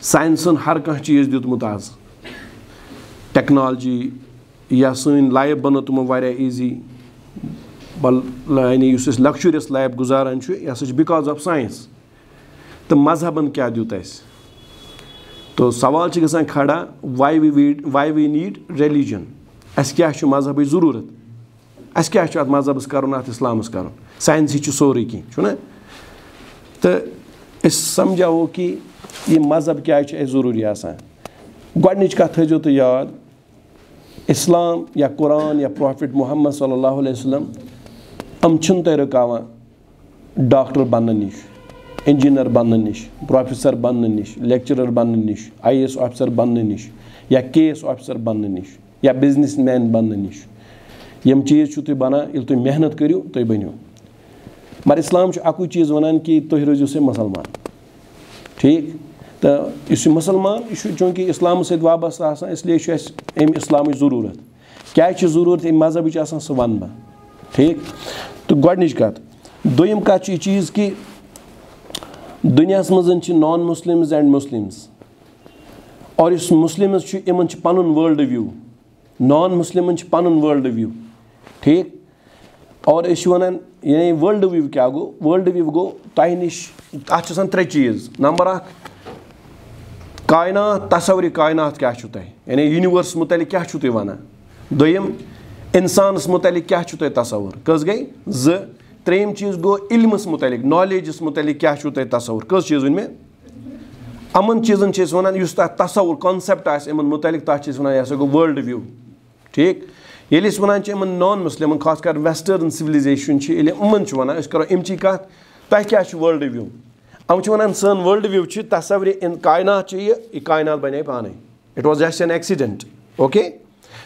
سائنسن ہر کانٛہہ چیٖز دیُتمُت آز ٹیکنالجی یا سٲنۍ لایف بنٲو تِمو واریاہ ایٖزی یعنی یُس أسۍ لَکچُریَس لایف گُزاران چھُ یہِ ہسا چھُ بِکاز آف ساینس تہٕ مذہبن کیٛاہ دیُت اَسہِ تو سوال چھِ گژھان کھڑا واے وی نیٖڈ ریٚلِجن اَسہِ کیٛاہ چھُ مذہبٕچ ضروٗرت اَسہِ کیٛاہ چھُ اَتھ مذہبس کَرُن اَتھ اِسلامس کَرُن ساینسٕے چھُ سورُے کینٛہہ چھُنہ تہٕ أسۍ سمجھاوو کہِ یہِ مذہب کیٛازِ چھُ اَسہِ ضروٗری آسان گۄڈنِچ کَتھ تھٲیزیو تُہۍ یاد اِسلام یا قرآن یا پرٛافِٹ محمد صلی اللہ علیہ وسلم یِم چھِنہٕ تۄہہِ رُکاوان ڈاکٹر بننہٕ نِش اِنجیٖنر بننہٕ نِش پروفیسر بننہٕ نِش لیکچرر بننہٕ نِش IAS آفیسر بننہٕ نِش یا KS آفیسر بننہٕ نِش یا بِزنس مین بننہٕ نِش یِم چیٖز چھِو تُہۍ بنان ییٚلہِ تُہۍ محنت کٔرِو تُہۍ بٔنِو مگر اِسلام چھُ اَکُے چیٖز وَنان کہِ تُہۍ روٗزِو سا مُسلمان ٹھیٖک تہٕ یُس یہِ مُسلمان یہِ چھُ چوٗنٛکہِ اِسلامَس سۭتۍ وابستہٕ آسان اِسلیے چھُ اَسہِ اَمہِ اِسلامٕچ ضروٗرت کیٛازِ چھِ ضروٗرت اَمہِ مذہبٕچ آسان سُہ وَنہٕ بہٕ ٹھیٖک تہٕ گۄڈنِچ کَتھ دوٚیِم کَتھ چھِ یہِ چیٖز کہِ دُنیاہَس منٛز چھِ نان مُسلِمٕز اینڈ مُسلِمٕز اور یُس مُسلِمٕز چھُ یِمن چھُ پَنُن وٲلڈٕ وِو نان مُسلِمن چھُ پَنُن وٲلڈٕ وِو ٹھیٖک اور أسۍ چھِ وَنان یعنی وٲلڈٕ وِو کیٛاہ گوٚو وٲلڈٕ وِو گوٚو تۄہہِ نِش اَتھ چھِ آسان 3 چیٖز نمبر 1 کاینات تصوُرِ کاینات کیٛاہ چھُو تۄہہِ یعنی یوٗنِوٲرس مُتعلِق کیٛاہ چھُو تُہۍ وَنان دوٚیِم اِنسانَس مُتعلِق کیٛاہ چھُو تۄہہِ تصوُر کٔژ گٔے 2 ترٛیٚیِم چیٖز گوٚو علمَس مُتعلِق نالیجَس مُتعلِق کیٛاہ چھُو تۄہہِ تصوُر کٔژ چیٖز ؤنۍ مےٚ یِمن چیٖزن چھِ أسۍ وَنان یُس تَتھ تصوُر کانسیپٹ آسہِ یِمن مُتعلِق تَتھ چھِ أسۍ وَنان یہِ ہسا گوٚو وٲلڈٕ وِو ٹھیٖک ییٚلہِ أسۍ وَنان چھِ یِمن نان مُسلِمن خاص کر ویسٹٲرن سِولایزیشن چھِ ییٚلہِ یِمن چھِ وَنان أسۍ کرو اَمچی کَتھ تۄہہِ کیٛاہ چھُ وٲلڈٕ وِو یِم چھِ وَنان سٲنۍ وٲلڈٕ وِو چھِ تصوُرِ کاینات چھِ یہِ کاینات بَنے پانے it was just an accident okay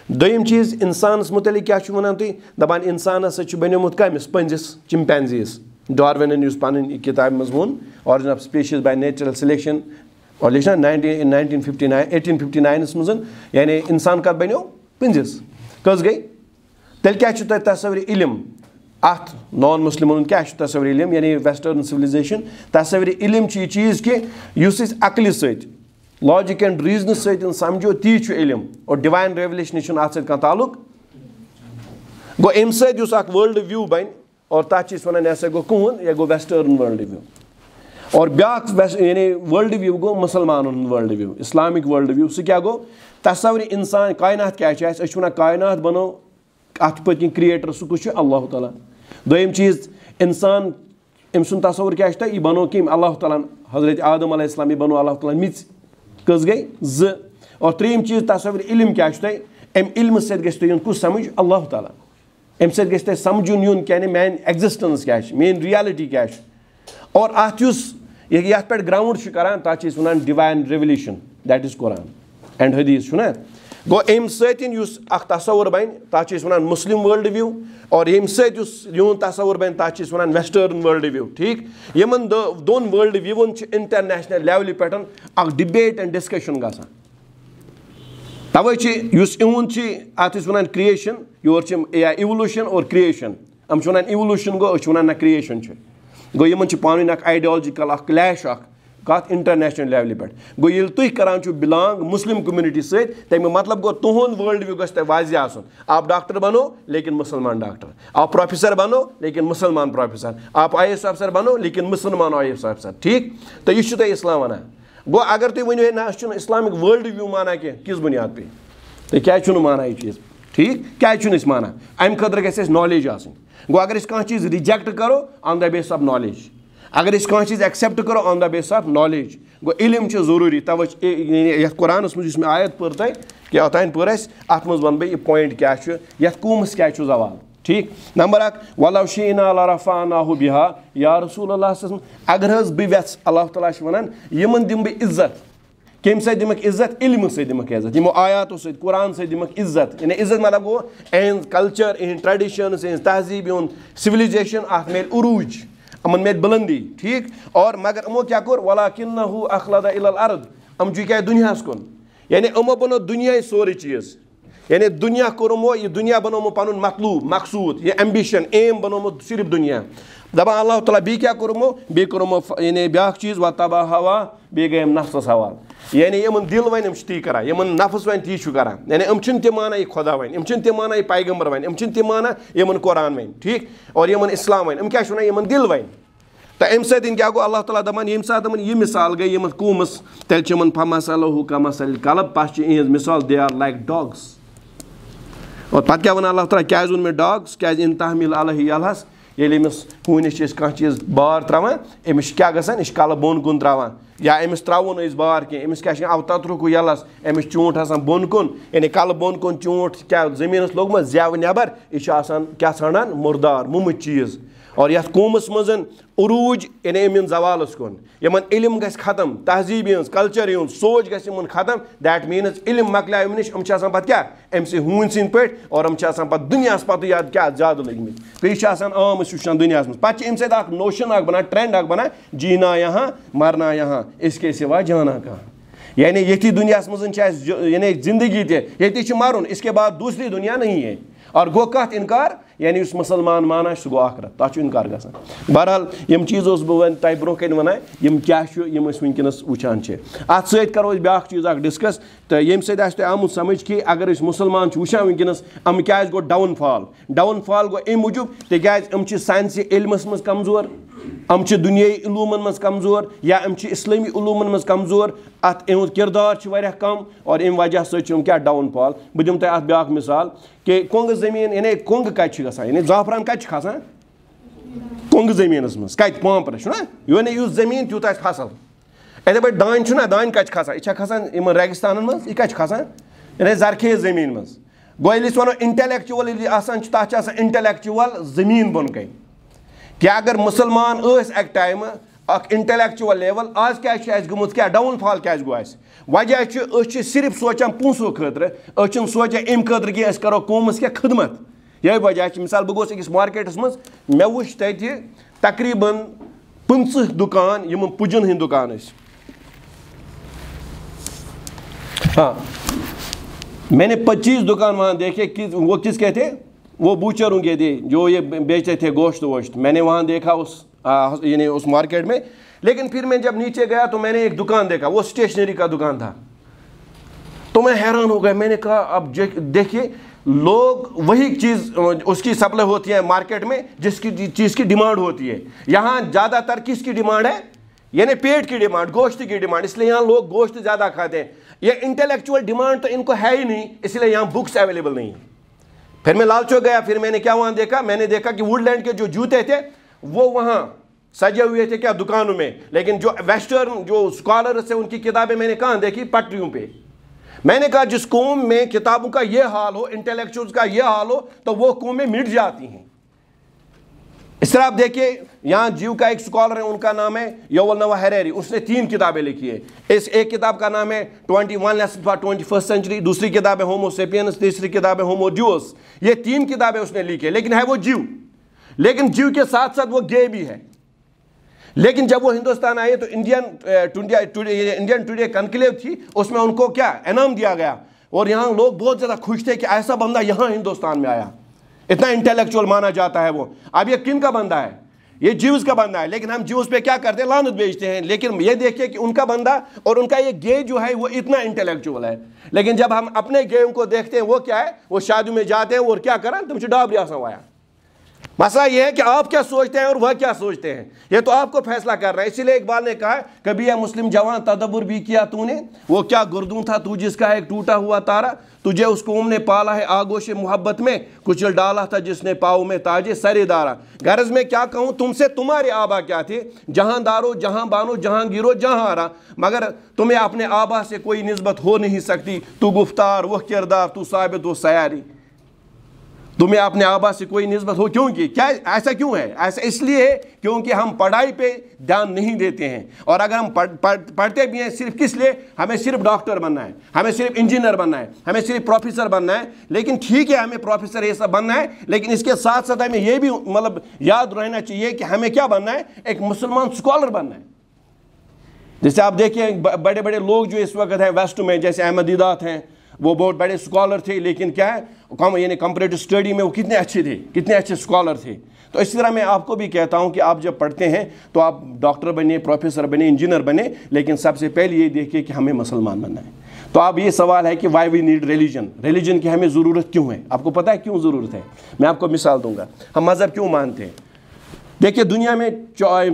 دوٚیِم چیٖز اِنسانَس مُتعلِق کیٛاہ چھُ وَنان تُہۍ دَپان اِنسان ہسا چھُ بَنیومُت کٔمِس پٔنٛزِس چِمپینزیٖز ڈاروِنن یُس پَنٕنۍ یہِ کِتابہِ منٛز ووٚن آرجِن آف سپیشیٖز باے نیچرل سِلیکشن اور لیکھنا 1959 منٛز یعنی اِنسان کَتھ بَنیو پٔنٛزِس کٔژ گٔے تیٚلہِ کیٛاہ چھُ تۄہہِ تصوُرِ علم اَتھ نان مُسلِمن ہُنٛد کیٛاہ چھُ تصوُرِ علم یعنی ویسٹٲرن سِولایزیشن تصوُرِ علم چھُ یہِ چیٖز کہِ یُس أسۍ عقلہِ سۭتۍ لاجِک اینڈ ریٖزنہٕ سۭتۍ سمجھو تی چھُ علم اور ڈِوایِن ریٚولیشنہِ چھُنہٕ اَتھ سۭتۍ کانٛہہ تعلُق گوٚو اَمہِ سۭتۍ یُس اکھ وٲلڈٕ وِو بَنہِ اور تَتھ چھِ أسۍ وَنان یہِ ہسا گوٚو کٕہُنٛد یہِ گوٚو ویسٹٲرن وٲلڈٕ وِو اور بیٛاکھ یعنی وٲلڈٕ وِو گوٚو مُسلمانن ہُنٛد world view Islamic world view سُہ کیٛاہ گوٚو تصوُرِ اِنسان کاینات کیٛاہ چھِ اَسہِ أسۍ چھِ وَنان کاینات بَنوو اَتھ پٔتۍ کِنۍ کِرٛییٹر سُہ کُس چھُ اللہ تعالیٰ دوٚیِم چیٖز اِنسان أمۍ سُنٛد تصوُر کیٛاہ چھُ تۄہہِ یہِ بَنوو کٔمۍ اللہ تعالیٰ ہن حضرت آدم علیہ السلام یہِ بَنوو اللہ تعالیٰ ہن میٚژِ کٔژ گٔے 2 اور ترٛیٚیِم چیٖز تصوُرِ علم کیٛاہ چھُ تۄہہِ اَمہِ علمہٕ سۭتۍ گژھِ تۄہہِ یُن کُس سَمٕجھ اللہ تعالیٰ اَمہِ سۭتۍ گژھِ تۄہہِ سَمجھُن یُن کہِ میٛانہِ ایٚگزِسٹَنٕس کیٛاہ چھِ میٛٲنۍ رِیَلٹی کیٛاہ چھِ اور اَتھ یُس یَتھ پٮ۪ٹھ گرٛاوُنٛڈ چھُ کَران تَتھ چھِ أسۍ وَنان divine ریٚولیشن that is Quran and حدیٖث چھُنہ گوٚو اَمہِ سۭتۍ یُس اکھ تصوُر بَنہِ تَتھ چھِ أسۍ وَنان مُسلِم وٲلڈٕ وِو اور ییٚمہِ سۭتۍ یُس یِہُنٛد تصوُر بَنہِ تَتھ چھِ أسۍ وَنان ویسٹٲرن وٲلڈٕ وِو ٹھیٖک یِمن 2 وٲلڈٕ وِوَن چھِ اِنٹرنیشنل لیولہِ پٮ۪ٹھ اکھ ڈِبیٹ اینڈ ڈِسکشن گژھان تَوے چھِ یُس یِہُنٛد چھِ اَتھ أسۍ وَنان کِرٛییشن یورٕ چھِ یا اِولیوٗشن اور کِرٛییشن یِم چھِ وَنان اِولیوٗشن گوٚو أسۍ چھِ وَنان نہ کِرٛییشن چھِ گوٚو یِمن چھِ پانہٕ ؤنۍ اکھ آیڈیالجِکل اکھ کلیش اکھ کَتھ اِنٹرنیشنل لیولہِ پٮ۪ٹھ گوٚو ییٚلہِ تُہۍ کران چھِو بِلانگ مُسلِم کوٚمنِٹی سۭتۍ تَمیُک مطلب گوٚو تُہُنٛد وٲلڈٕ وِو گژھِ تۄہہِ واضح آسُن آپ ڈاکٹر بنو لیکِن مُسلمان ڈاکٹر آپ پروفیسر بنو لیکِن مُسلمان پروفیسر آپ IAS آفیسر بنو لیکِن مُسلمان IAS آفیسر ٹھیٖک تہٕ یہِ چھُ تۄہہِ اِسلام وَنان گوٚو اگر تُہۍ ؤنِو ہے نہ أسۍ چھِنہٕ اِسلامِک وٲلڈٕ وِو مانان کینٛہہ کِژھ بُنیاد پے تُہۍ کیٛازِ چھُو نہٕ مانان یہِ چیٖز ٹھیٖک کیٛازِ چھُنہٕ أسۍ مانان اَمہِ خٲطرٕ گژھِ اَسہِ نالیج آسٕنۍ گوٚو اگر أسۍ کانٛہہ چیٖز رِجیکٹ کرو on the basis of knowledge اگر أسۍ کانٛہہ چیٖز ایٚکسیپٹ کرو on the basis of knowledge گوٚو علم چھُ ضروٗری تَوے یَتھ قرآنَس منٛز یُس مےٚ آیت پٔر تۄہہِ کہِ اوٚتانۍ پٔر اَسہِ اَتھ منٛز وَنہٕ بہٕ یہِ پویِنٹ کیٛاہ چھُ یَتھ قوٗمَس کیٛازِ چھُ زوال ٹھیٖک نمبر 1 وَلو شیٖنا لَرَفعناہُ بِہا یا رسوٗل اللہ صلی اللہ علیہ وسلم اگر حظ بہٕ وٮ۪ژھٕ اللہ تعالیٰ چھُ وَنان یِمن دِمہٕ بہٕ عزت کَمہِ سۭتۍ دِمکھ عزت علمہٕ سۭتۍ دِمکھ عزت یِمو آیاتو سۭتۍ قرآن سۭتۍ دِمکھ عزت یعنی عزت مطلب گوٚو اِہٕنٛز کلچر اِہٕنٛدۍ ٹریڈِشنٕز اِہٕنٛز تہذیٖب یِہُنٛد سِولایزیشن اَتھ میلہِ عروٗج یِمن میلہِ بُلندی ٹھیٖک اور مگر یِمو کیٛاہ کوٚر وَلاکِنَّہُ اَخلَدَ إِلَى الْأَرْضِ یِم جُکے دُنیاہَس کُن یعنی یِمو بنوو دُنیاہٕے سورُے چیٖز یعنی دُنیا کوٚر یِمو یہِ دُنیا بنومُت پَنُن مطلوٗب مقصوٗد یہِ ایمبِشن ایم بنومُت صرف دُنیا دَپان اللہ تعالیٰ بیٚیہِ کیٛاہ کوٚر یِمو بیٚیہِ کوٚر یِمو یعنی بیٛاکھ چیٖز وَتَبَع ہوا بیٚیہِ گٔے یِم نفسَس حوالہٕ یعنی یمن دل ون تی کران یمن نفس ون تی کران یعنی تی مانا یہ خدا ون تی مانا یہ پیغمبر ون تی مانا یمن قرآن ون ٹھیک اور یمن اسلام ون کیا ونان یمن دل ون تو امہ سۭتۍ کیا گو اللہ تعالیٰ دپان ییٚمہِ ساتہٕ یہ مثال گئی یمن قومس تیٚلہِ چھِ یمن فمثلہ کمثل کلب پس چھِ یِہنٛز مثال دے آر لائک ڈاگس اور پتہٕ کیا ونان اللہ تعالیٰ کیازِ ووٚن مےٚ ڈاگس کیازِ ان تحمیل علیہ یلہس ییٚلہِ أمِس ہوٗنِس چھِ أسۍ کانٛہہ چیٖز بار تراوان أمِس چھِ کیاہ گژھان یہِ چھِ کلہٕ بۄن کُن تراوان یا أمِس تراوو نہٕ أسۍ بار کینٛہہ أمِس کیاہ چھِ اوتترکو یلس أمِس چوٗنٛٹھ آسان بۄن کُن یعنی کلہٕ بۄن کُن چوٗنٛٹھ کیاہ زٔمیٖنس لوگمُت زٮ۪و نیبر یہِ چھُ آسان کیاہ ژھانڈان مُردار موٚمٕتۍ چیٖز اور یتھ قومس منٛز عروٗج یعنی أمۍ زوالس کُن یمن علم گژھِ ختم تہذیٖب ہٕنٛز کلچر ہُنٛد سونٛچ گژھِ یمن ختم دیٹ میٖنٕز علم مۄکلیو یِم نِش یِم چھِ آسان پتہٕ کیاہ أمۍ ہوٗنۍ سٕنٛدۍ پٲٹھۍ اور یِم چھِ آسان پتہٕ دُنیاہس پتہٕ یا کیاہ زیادٕ لٔگمٕتۍ تہٕ یہِ چھِ آسان عام أسۍ وٕچھان دُنیاہس منٛز پتہٕ چھِ اَمہِ سۭتۍ اکھ نوشن اکھ بنان ٹرینڈ اکھ بنان جینا یہاں مرنا یہاں اس کے سوا جانا کہاں یعنی ییٚتھی دُنیاہس منٛز چھِ اَسہِ یعنی زندگی تہِ ییٚتی چھُ مرُن اس کے بعد دوسری دنیا نہیں ہے اور گوٚو کتھ انکار یعنی یُس مسلمان مانان چھُ سُہ گوٚو آخرت تتھ چھُ انکار گژھان بہرحال یِم چیٖز اوسُس بہٕ وۄنۍ تۄہہِ برونٛہہ کَنہِ وَنان یِم کیاہ چھُ یِم أسۍ وٕنکیٚنس وٕچھان چھِ اتھ سۭتۍ کرو أسۍ بیاکھ چیٖز اکھ ڈسکس تہٕ ییٚمہِ سۭتۍ آسہِ تۄہہِ آمُت سمجھ کہِ اگر أسۍ مُسلمان چھِ وٕچھان وٕنکیٚنس یِم کیازِ گوٚو ڈاوُن فال گوٚو امہِ موٗجوٗب تِکیازِ یِم چھِ ساینسی علمس منٛز کمزور یِم چھِ دُنیٲیی علوٗمن منٛز کمزور یا یِم چھِ اسلٲمی علوٗمن منٛز کمزور اتھ یِہُنٛد کردار چھُ واریاہ کم اور امہِ وجہ سۭتۍ چھِ یِم کیاہ ڈاوُن فال بہٕ دِمہٕ تۄہہِ اتھ بیاکھ مثال کہ کۄنٛگہٕ زٔمیٖن یعنی کۄنٛگہٕ کتہِ چھِ گژھان یعنی زعفران کتہِ چھُ کھسان کۄنٛگہٕ زٔمیٖنس منٛز کتہِ پامپرس چھُنہ یعنی یُس زٔمیٖن تیوٗتاہ آسہِ فصل یِتھٕے پٲٹھۍ دانہِ چھُنہ دانہِ کتہِ چھُ کھسان یہِ چھا کھسان یِمن ریگِستانن منٛز یہِ کتہِ چھُ کھسان یعنی زرخیز زٔمیٖن منٛز گوٚو ییٚلہِ أسۍ ونو انٹلیکچُول ییٚلہِ آسان چھُ تتھ چھِ آسان انٹلیکچُول زٔمیٖن بۄن کَنہِ کیٛاہ اگر مُسلمان ٲسۍ اکہِ ٹایمہٕ اکھ انٹلیکچُول لیول آز کیازِ چھُ اَسہِ گوٚمُت کیاہ ڈاوُن فال کیازِ گوٚو اَسہِ وجہ چھُ أسۍ چھِ صرف سونٛچان پونٛسو خٲطرٕ أسۍ چھِنہٕ سونٛچان امہِ خٲطرٕ کہِ أسۍ کرو قومس کیاہ خدمت یہے وجہ چھِ مِثال بہٕ گوٚوُس أکِس مارکیٹس منٛز مےٚ وٕچھ تتہِ تقریٖبن 50 دُکان یِم پُجن ہٕنٛدۍ دُکان ٲسۍ ہاں میں نے 25 دُکان وہاں دیکھے کہ وہ کس کے تھے وہ بوچروں کے تھے جو یہ بیچتے تھے گوشت ووشت میں نے وہاں دیکھا اس یعنی اس مارکیٹ میں لیکن پھر میں جب نیچے گیا تو میں نے ایک دکان دیکھا وہ اسٹیشنری کا دکان تھا تو میں حیران ہو گیا میں نے کہا اب دیکھیے لوگ وہی چیز اس کی سپلائی ہوتی ہے مارکیٹ میں جس کی چیز کی ڈیمانڈ ہوتی ہے یہاں زیادہ تر کس کی ڈیمانڈ ہے یعنی پیٹ کی ڈیمانڈ گوشت کی ڈیمانڈ اس لیے یہاں لوگ گوشت زیادہ کھاتے ہیں یہ انٹلیکچوئل ڈیمانڈ تو ان کو ہے ہی نہیں اس لیے یہاں بکس اویلیبل نہیں ہیں پھر میں لال چوک گیا پھر میں نے کیا وہاں دیکھا میں نے دیکھا کہ ووڈ لینڈ کے جو جوتے تھے وہ وہاں سجے ہوئے تھے کیا دکانوں میں لیکن جو ویسٹرن جو اسکالرس ہیں ان کی کتابیں میں نے کہاں دیکھی پٹریوں پہ میں نے کہا جس قوم میں کتابوں کا یہ حال ہو انٹلیکچوئلز کا یہ حال ہو تو وہ قومیں مٹ جاتی ہیں اس طرح آپ دیکھیے یہاں جیو کا ایک اسکالر ہے ان کا نام ہے یوول نوآ ہریری اس نے 3 کتابیں لکھی ہے اس ایک کتاب کا نام ہے 21 لیسن فار 21st سینچری دوسری کتاب ہے ہومو سیپینس تیسری کتاب ہے ہومو ڈیوس یہ 3 کتابیں اس نے لکھی ہے لیکن ہے وہ جیو لیکن جیو کے ساتھ ساتھ وہ گے بھی ہے لیکن جب وہ ہندوستان آئے تو انڈین ٹوڈے کنکلیو تھی اس میں ان کو کیا انعام دیا گیا اور یہاں لوگ بہت زیادہ خوش تھے کہ ایسا بندہ یہاں ہندوستان میں آیا اتنا انٹلیکچوئل مانا جاتا ہے وہ اب یہ کن کا بندہ ہے یہ جیوز کا بندہ ہے لیکن ہم جیوز پہ کیا کرتے ہیں لعنت بیچتے ہیں لیکن یہ دیکھیے کہ ان کا بندہ اور ان کا یہ گے جو ہے وہ اتنا انٹلیکچوئل ہے لیکن جب ہم اپنے گے کو دیکھتے ہیں وہ کیا ہے وہ شادیوں میں جاتے ہیں اور کیا کریں تم سے ڈابری آسان وایا مسئلہ یہ ہے کہ آپ کیا سوچتے ہیں اور وہ کیا سوچتے ہیں یہ تو آپ کو فیصلہ کر رہا ہے اسی لیے اقبال نے کہا کبھی ہے مسلم جوان تدبر بھی کیا تو نے وہ کیا گردوں تھا تو جس کا ایک ٹوٹا ہوا تارا تجھے اس قوم نے پالا ہے آگوش محبت میں کچل ڈالا تھا جس نے پاؤں میں تاج سر دارا غرض میں کیا کہوں تم سے تمہارے آبا کیا تھے جہاں دارو جہاں بانو جہاں گیرو جہاں آرا مگر تمہیں اپنے آبا سے کوئی نسبت ہو نہیں سکتی تو گفتار وہ کردار تو ثابت و سیاری تمہیں اپنے آبا سے کوئی نسبت ہو کیوں کی کیا ایسا کیوں ہے ایسا اس لیے ہے کیونکہ ہم پڑھائی پہ دھیان نہیں دیتے ہیں اور اگر ہم پڑھتے بھی ہیں صرف کس لیے ہمیں صرف ڈاکٹر بننا ہے ہمیں صرف انجینئر بننا ہے ہمیں صرف پروفیسر بننا ہے لیکن ٹھیک ہے ہمیں پروفیسر یہ سب بننا ہے لیکن اس کے ساتھ ساتھ ہمیں یہ بھی مطلب یاد رہنا چاہیے کہ ہمیں کیا بننا ہے ایک مسلمان اسکالر بننا ہے جیسے آپ دیکھیں بڑے بڑے لوگ جو اس وقت ہیں ویسٹ میں جیسے احمد دیدات ہیں وہ بہت بڑے اسکالر تھے، لیکن کیا ہے یعنی کمپریٹو اسٹڈی میں وہ کتنے اچھے تھے، کتنے اچھے اسکالر تھے. تو اس طرح میں آپ کو بھی کہتا ہوں کہ آپ جب پڑھتے ہیں تو آپ ڈاکٹر بنے، پروفیسر بنے، انجینئر بنے، لیکن سب سے پہلے یہ دیکھیے کہ ہمیں مسلمان بننا ہے. تو اب یہ سوال ہے کہ وائی وی نیڈ ریلیجن کی ہمیں ضرورت کیوں ہے؟ آپ کو پتہ ہے کیوں ضرورت ہے؟ میں آپ کو مثال دوں گا. ہم مذہب کیوں مانتے ہیں؟ دیکھیے دنیا میں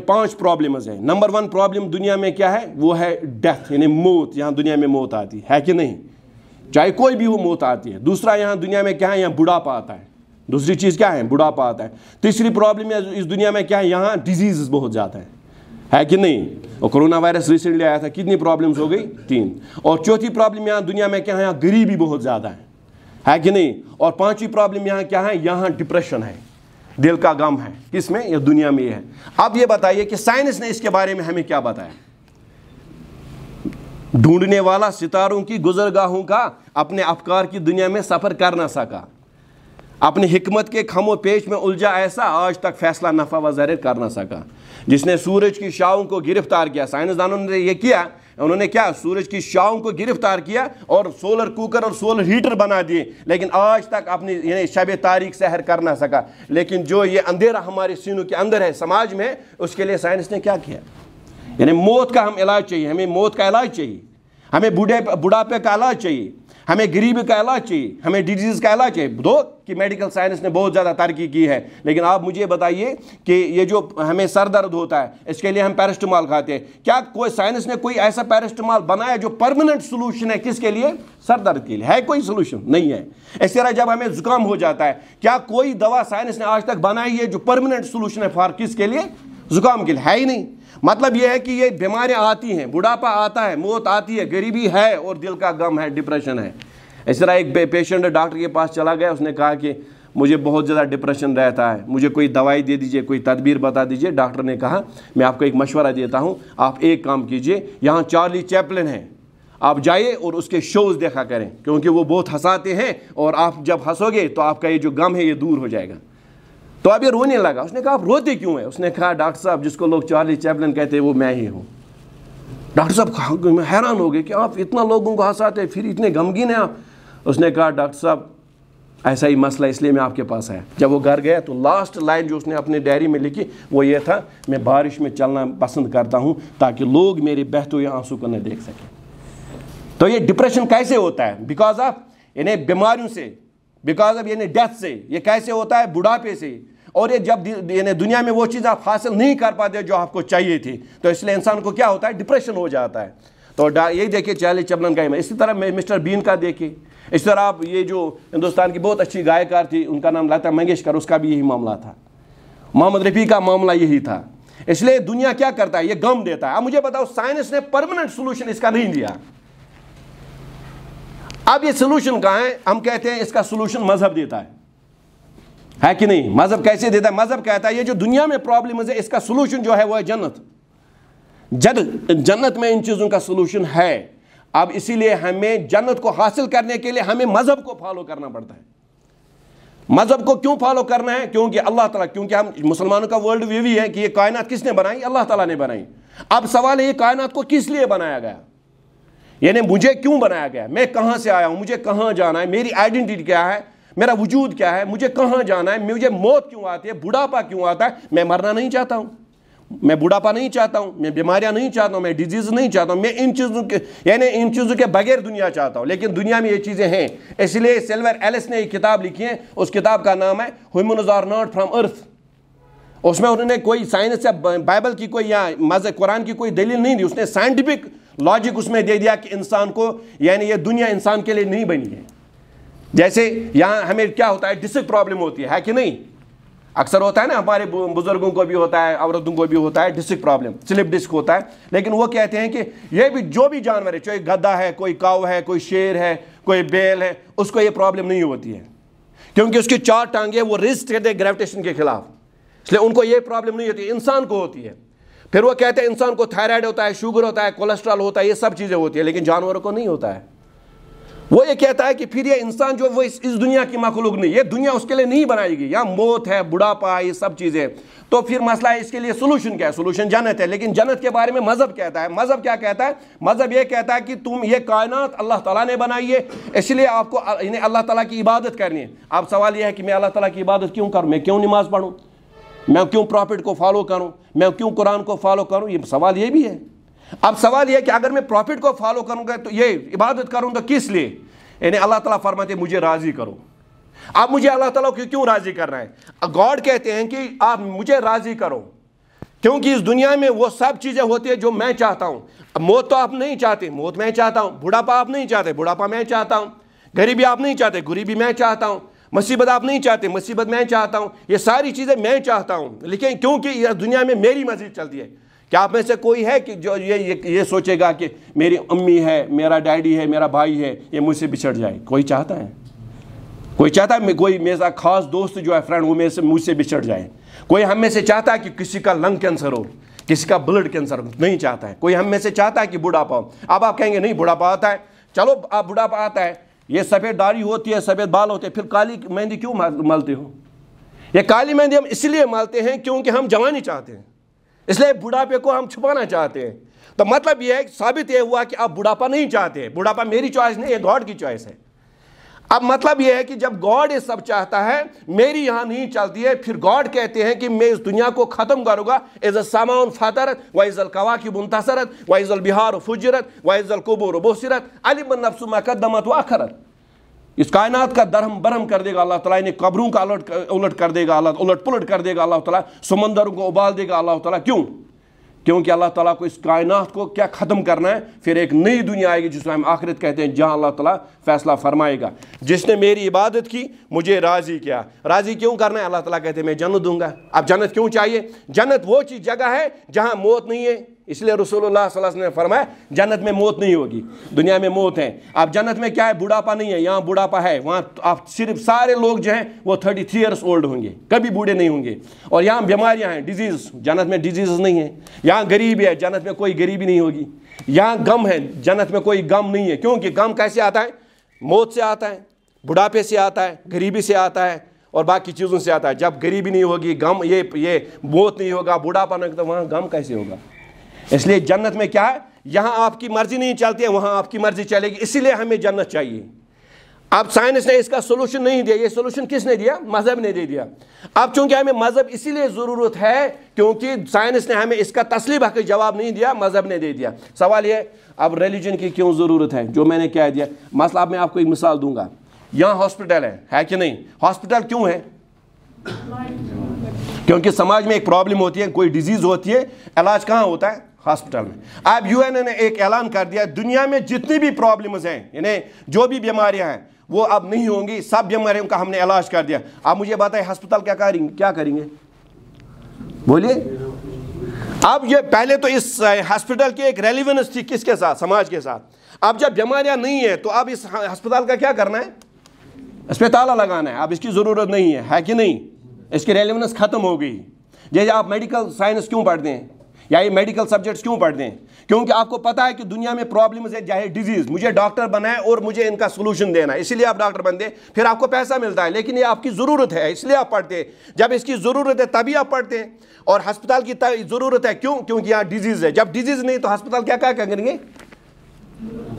5 پرابلمز ہیں. نمبر 1 پرابلم دنیا میں کیا ہے؟ وہ ہے ڈیتھ، یعنی موت. یہاں دنیا میں موت آتی ہے کہ نہیں؟ چاہے کوئی بھی وہ موت آتی ہے. دوسرا یہاں دنیا میں کیا ہے؟ یہاں بڑھاپا آتا ہے. دوسری چیز کیا ہے؟ بڑھاپا آتا ہے. تیسری پرابلم اس دنیا میں کیا ہے؟ یہاں ڈیزیز بہت زیادہ ہے کہ نہیں؟ اور کرونا وائرس ریسنٹلی آیا تھا، کتنی پرابلمز ہو گئی؟ 3. اور چوتھی پرابلم یہاں دنیا میں کیا ہے؟ یہاں غریبی بہت زیادہ ہے کہ نہیں؟ اور 5ویں پرابلم یہاں کیا ہے؟ یہاں ڈپریشن ہے، دل کا غم ہے. کس میں؟ یہ دنیا میں یہ ہے. اب یہ بتائیے کہ سائنس نے اس کے بارے میں ہمیں کیا بتایا؟ ڈھونڈنے والا ستاروں کی گزرگاہوں کا اپنے افکار کی دنیا میں سفر کر نہ سکا، اپنی حکمت کے خم و پیش میں الجھا ایسا آج تک فیصلہ نفع و ضرر کر نہ سکا. جس نے سورج کی شعاؤں کو گرفتار کیا، سائنسدانوں نے یہ کیا، انہوں نے کیا؟ سورج کی شعاؤں کو گرفتار کیا اور سولر کوکر اور سولر ہیٹر بنا دیے، لیکن آج تک اپنی یعنی شب تاریک سحر کر نہ سکا. لیکن جو یہ اندھیرا ہمارے سینوں کے اندر ہے سماج میں، اس کے لیے سائنس نے کیا کیا؟ یعنی موت کا ہم علاج چاہیے، ہمیں موت کا علاج چاہیے، ہمیں بڑھاپے کا علاج چاہیے، ہمیں غریبی کا علاج چاہیے، ہمیں ڈیزیز کا علاج چاہیے. دو کہ میڈیکل سائنس نے بہت زیادہ ترقی کی ہے، لیکن آپ مجھے بتائیے کہ یہ جو ہمیں سر درد ہوتا ہے اس کے لیے ہم پیرسٹمال کھاتے ہیں. کیا کوئی سائنس نے کوئی ایسا پیرسٹمال بنایا جو پرماننٹ سولوشن ہے کس کے لیے؟ سر درد کے لیے. ہے کوئی سولوشن؟ نہیں ہے. اس طرح جب ہمیں زکام ہو جاتا ہے، کیا کوئی دوا سائنس نے آج تک بنائی ہے جو پرماننٹ سولوشن ہے فار کس کے لیے؟ زکام کے لیے. ہے ہی نہیں. مطلب یہ ہے کہ یہ بیماریاں آتی ہیں، بڑھاپا آتا ہے، موت آتی ہے، غریبی ہے اور دل کا غم ہے، ڈپریشن ہے. اس طرح ایک پیشنٹ ڈاکٹر کے پاس چلا گیا، اس نے کہا کہ مجھے بہت زیادہ ڈپریشن رہتا ہے، مجھے کوئی دوائی دے دیجئے، کوئی تدبیر بتا دیجئے. ڈاکٹر نے کہا میں آپ کو ایک مشورہ دیتا ہوں، آپ ایک کام کیجئے، یہاں چارلی چیپلن ہے، آپ جائیے اور اس کے شوز دیکھا کریں، کیونکہ وہ بہت ہنساتے ہیں اور آپ جب ہنسو گے تو آپ کا یہ جو غم ہے یہ دور ہو جائے گا. تو اب یہ رونے لگا. اس نے کہا آپ روتے کیوں ہیں؟ اس نے کہا ڈاکٹر صاحب جس کو لوگ چارلی چیپلن کہتے ہیں وہ میں ہی ہوں. ڈاکٹر صاحب حیران ہو گئے کہ آپ اتنا لوگوں کو ہنساتے ہیں پھر اتنے غمگین ہیں آپ. اس نے کہا ڈاکٹر صاحب ایسا ہی مسئلہ اس لیے میں آپ کے پاس آیا. جب وہ گھر گیا تو لاسٹ لائن جو اس نے اپنے ڈائری میں لکھی وہ یہ تھا، میں بارش میں چلنا پسند کرتا ہوں تاکہ لوگ میرے بہتے ہوئے آنسو کو نہ دیکھ سکیں. تو یہ ڈپریشن کیسے ہوتا ہے؟ بیکاز آف یعنی بیماریوں سے، بیکاز آف یعنی ڈیتھ سے. یہ کیسے ہوتا ہے؟ بڑھاپے سے. اور یہ جب یعنی دنیا میں وہ چیز آپ حاصل نہیں کر پاتے جو آپ کو چاہیے تھی، تو اس لیے انسان کو کیا ہوتا ہے؟ ڈپریشن ہو جاتا ہے. تو یہی دیکھیے چارلی چیپلن کا. اسی طرح مسٹر بین کا دیکھیے. اس طرح آپ یہ جو ہندوستان کی بہت اچھی گائیکار تھی، ان کا نام لتا منگیشکر، اس کا بھی یہی معاملہ تھا. محمد رفیع کا معاملہ یہی تھا. اس لیے دنیا کیا کرتا ہے؟ یہ غم دیتا ہے. اب مجھے بتاؤ سائنس نے پرماننٹ سولوشن اس کا نہیں دیا. اب یہ سولوشن کہاں ہے؟ ہم کہتے ہیں اس کا سولوشن مذہب دیتا ہے کہ نہیں؟ مذہب کیسے دیتا ہے؟ مذہب کہتا ہے یہ جو دنیا میں پرابلمز ہے اس کا سولوشن جو ہے وہ ہے جنت. جنت میں ان چیزوں کا سولوشن ہے. اب اسی لیے ہمیں جنت کو حاصل کرنے کے لیے ہمیں مذہب کو فالو کرنا پڑتا ہے. مذہب کو کیوں فالو کرنا ہے؟ کیونکہ اللہ تعالیٰ، کیونکہ ہم مسلمانوں کا ورلڈ ویو ہی ہے کہ یہ کائنات کس نے بنائی؟ اللہ تعالیٰ نے بنائی. اب سوال ہے یہ کائنات کو کس لیے بنایا گیا؟ یعنی مجھے کیوں بنایا گیا؟ میں کہاں سے آیا ہوں؟ مجھے کہاں جانا ہے؟ میری آئیڈینٹی کیا ہے؟ میرا وجود کیا ہے؟ مجھے کہاں جانا ہے؟ مجھے موت کیوں آتی ہے؟ بڑھاپا کیوں آتا ہے؟ میں مرنا نہیں چاہتا ہوں، میں بڑھاپا نہیں چاہتا ہوں، میں بیماریاں نہیں چاہتا ہوں، میں ڈیزیز نہیں چاہتا ہوں. میں ان چیزوں کے یعنی ان چیزوں کے بغیر دنیا چاہتا ہوں، لیکن دنیا میں یہ چیزیں ہیں. اس لیے سلور ایلس نے ایک کتاب لکھی ہے، اس کتاب کا نام ہے ہیومنز آر ناٹ فرام ارتھ. اس میں انہوں نے کوئی سائنس یا بائبل کی کوئی یا قرآن کی کوئی دلیل نہیں دی. اس نے سائنٹیفک لاجک اس میں دے دیا کہ انسان کو یعنی یہ دنیا انسان کے لیے نہیں بنی ہے. جیسے یہاں ہمیں کیا ہوتا ہے؟ ڈسک پرابلم ہوتی ہے کہ نہیں؟ اکثر ہوتا ہے نا، ہمارے بزرگوں کو بھی ہوتا ہے، عورتوں کو بھی ہوتا ہے ڈسک پرابلم، سلپ ڈسک ہوتا ہے. لیکن وہ کہتے ہیں کہ یہ بھی جو بھی جانور ہے، چاہے گدھا ہے، کوئی کاؤ ہے، کوئی شیر ہے، کوئی بیل ہے، اس کو یہ پرابلم نہیں ہوتی ہے کیونکہ اس کی 4 ٹانگیں وہ ریزسٹ کرتے ہیں گریویٹیشن کے خلاف. اس لیے ان کو یہ پرابلم نہیں ہوتی. انسان کو ہوتی ہے. پھر وہ کہتے ہیں انسان کو تھائرائڈ ہوتا ہے، شوگر ہوتا ہے، کولیسٹرول ہوتا ہے، یہ سب چیزیں ہوتی ہیں، لیکن جانوروں کو نہیں ہوتا ہے. وہ یہ کہتا ہے کہ پھر یہ انسان جو وہ اس دنیا کی مخلوق نہیں، یہ دنیا اس کے لیے نہیں بنائی گئی، یہاں موت ہے، بڑھاپا ہے، یہ سب چیزیں. تو پھر مسئلہ ہے اس کے لیے سولوشن کیا ہے؟ سولوشن جنت ہے. لیکن جنت کے بارے میں مذہب کہتا ہے، مذہب کیا کہتا ہے؟ مذہب یہ کہتا ہے کہ تم یہ کائنات اللہ تعالیٰ نے بنائی ہے، اس لیے آپ کو انہیں اللہ تعالیٰ کی عبادت کرنی ہے. اب سوال یہ ہے کہ میں اللہ تعالیٰ کی عبادت کیوں کروں؟ میں کیوں نماز پڑھوں؟ میں کیوں پروفٹ کو فالو کروں؟ میں کیوں قرآن کو فالو کروں؟ یہ سوال یہ بھی ہے. اب سوال یہ ہے کہ اگر میں پروفٹ کو فالو کروں گا تو یہ عبادت کروں تو کس لیے؟ یعنی اللہ تعالیٰ فرماتے ہیں مجھے راضی کرو. اب مجھے اللہ تعالیٰ کو کیوں راضی کرنا ہے؟ گاڈ کہتے ہیں کہ آپ مجھے راضی کرو کیونکہ اس دنیا میں وہ سب چیزیں ہوتی ہیں جو میں چاہتا ہوں. موت تو آپ نہیں چاہتے، موت میں چاہتا ہوں. بڑھاپا آپ نہیں چاہتے، بڑھاپا میں چاہتا ہوں. غریبی آپ نہیں چاہتے، غریبی میں چاہتا ہوں. مصیبت آپ نہیں چاہتے، مصیبت میں چاہتا ہوں. یہ ساری چیزیں میں چاہتا ہوں. لیکن کیونکہ اس دنیا میں میری مرضی چلتی ہے. کیا آپ میں سے کوئی ہے کہ جو یہ سوچے گا کہ میری امی ہے، میرا ڈیڈی ہے، میرا بھائی ہے، یہ مجھ سے بچھڑ جائے؟ کوئی چاہتا ہے؟ کوئی چاہتا ہے کوئی میرا خاص دوست جو ہے فرینڈ وہ مجھ سے بچھڑ جائے؟ کوئی ہم میں سے چاہتا ہے کہ کسی کا لنگ کینسر ہو، کسی کا بلڈ کینسر ہو؟ نہیں چاہتا ہے. کوئی ہم میں سے چاہتا ہے کہ بڑھاپا ہو؟ اب آپ کہیں گے نہیں بڑھاپا آتا ہے. چلو آپ بڑھاپا آتا ہے، یہ سفید داڑھی ہوتی ہے، سفید بال ہوتے ہیں، پھر کالی مہندی کیوں ملتے ہو؟ یہ کالی مہندی ہم اس لیے ملتے ہیں کیونکہ ہم جوانی چاہتے ہیں، اس لیے بڑھاپے کو ہم چھپانا چاہتے ہیں. تو مطلب یہ ہے ثابت یہ ہوا کہ آپ بڑھاپا نہیں چاہتے. بڑھاپا میری چوائس نہیں، یہ گاڈ کی چوائس ہے. اب مطلب یہ ہے کہ جب گاڈ یہ سب چاہتا ہے، میری یہاں نہیں چلتی ہے، پھر گاڈ کہتے ہیں کہ میں اس دنیا کو ختم کروں گا. اذا السماء انفطرت واذا الكواكب انتثرت واذا البحار فجرت واذا القبور بعثرت علم النفس ما قدمت واخرت. اس کائنات کا درہم برہم کر دے گا اللہ تعالیٰ، انہیں قبروں کا الٹ کر دے گا اللہ، الٹ پلٹ کر دے گا اللہ تعالیٰ، سمندروں کو ابال دے گا اللہ تعالیٰ. کیوں؟ کیونکہ اللہ تعالیٰ کو اس کائنات کو کیا ختم کرنا ہے. پھر ایک نئی دنیا آئے گی جس کو ہم آخرت کہتے ہیں، جہاں اللہ تعالیٰ فیصلہ فرمائے گا. جس نے میری عبادت کی مجھے راضی کیا. راضی کیوں کرنا ہے؟ اللہ تعالیٰ کہتے ہیں میں جنت دوں گا. اب جنت کیوں چاہیے؟ جنت وہ چیز جگہ ہے جہاں موت نہیں ہے. اس لیے رسول اللہ صلی اللہ علیہ وسلم نے فرمایا جنت میں موت نہیں ہوگی، دنیا میں موت ہے. اب جنت میں کیا ہے؟ بڑھاپا نہیں ہے. یہاں بڑھاپا ہے، وہاں آپ صرف سارے لوگ جو ہیں وہ 33 ایئرس اولڈ ہوں گے، کبھی بوڑھے نہیں ہوں گے. اور یہاں بیماریاں ہیں، ڈیزیز. جنت میں ڈیزیز نہیں ہے. یہاں غریبی ہے، جنت میں کوئی غریبی نہیں ہوگی. یہاں غم ہے، جنت میں کوئی غم نہیں ہے. کیونکہ غم کیسے آتا ہے؟ موت سے آتا ہے، بڑھاپے سے آتا ہے، غریبی سے آتا ہے اور باقی چیزوں سے آتا ہے. جب غریبی نہیں ہوگی، غم یہ موت نہیں ہوگا، بڑھاپا نہیں ہوگا، تو وہاں غم کیسے ہوگا؟ اس لیے جنت میں کیا ہے؟ یہاں آپ کی مرضی نہیں چلتی ہے، وہاں آپ کی مرضی چلے گی. اسی لیے ہمیں جنت چاہیے. اب سائنس نے اس کا سولوشن نہیں دیا. یہ سولوشن کس نے دیا؟ مذہب نے دے دیا. اب چونکہ ہمیں مذہب اسی لیے ضرورت ہے کیونکہ سائنس نے ہمیں اس کا تسلیم حق جواب نہیں دیا، مذہب نے دے دیا. سوال یہ اب ریلیجن کی کیوں ضرورت ہے؟ جو میں نے کہہ دیا. مثلا اب میں آپ کو ایک مثال دوں گا. یہاں ہاسپٹل ہے کہ نہیں؟ ہاسپٹل کیوں ہے؟ کیونکہ سماج میں ایک پرابلم ہوتی ہے، کوئی ڈیزیز ہوتی ہے، علاج کہاں ہوتا ہے؟ ہاسپٹل میں. اب یو این اے نے ایک اعلان کر دیا دنیا میں جتنی بھی پرابلمز ہیں، یعنی جو بھی بیماریاں ہیں وہ اب نہیں ہوں گی، سب بیماریوں کا ہم نے علاج کر دیا. آپ مجھے بتائیں ہسپتال کیا کریں گے؟ بولیے. اب یہ پہلے تو اس ہسپتال کی ایک ریلیونس تھی کس کے ساتھ؟ سماج کے ساتھ. اب جب بیماریاں نہیں ہیں تو اب اس ہسپتال کا کیا کرنا ہے؟ اس پہ تالا لگانا ہے. اب اس کی ضرورت نہیں ہے کہ نہیں؟ اس کی ریلیونس ختم ہو گئی. جیسے آپ میڈیکل سائنس کیوں پڑھتے ہیں یا یہ میڈیکل سبجیکٹس کیوں پڑھتے ہیں؟ کیونکہ آپ کو پتا ہے کہ دنیا میں پرابلمز ہے، چاہے ڈیزیز، مجھے ڈاکٹر بنا ہے اور مجھے ان کا سولوشن دینا ہے، اسی لیے آپ ڈاکٹر بنتے ہیں. پھر آپ کو پیسہ ملتا ہے، لیکن یہ آپ کی ضرورت ہے اس لیے آپ پڑھتے ہیں. جب اس کی ضرورت ہے تبھی آپ پڑھتے ہیں. اور ہسپتال کی ضرورت ہے کیوں؟ کیونکہ یہاں ڈیزیز ہے. جب ڈیزیز نہیں تو ہسپتال کیا کریں گے؟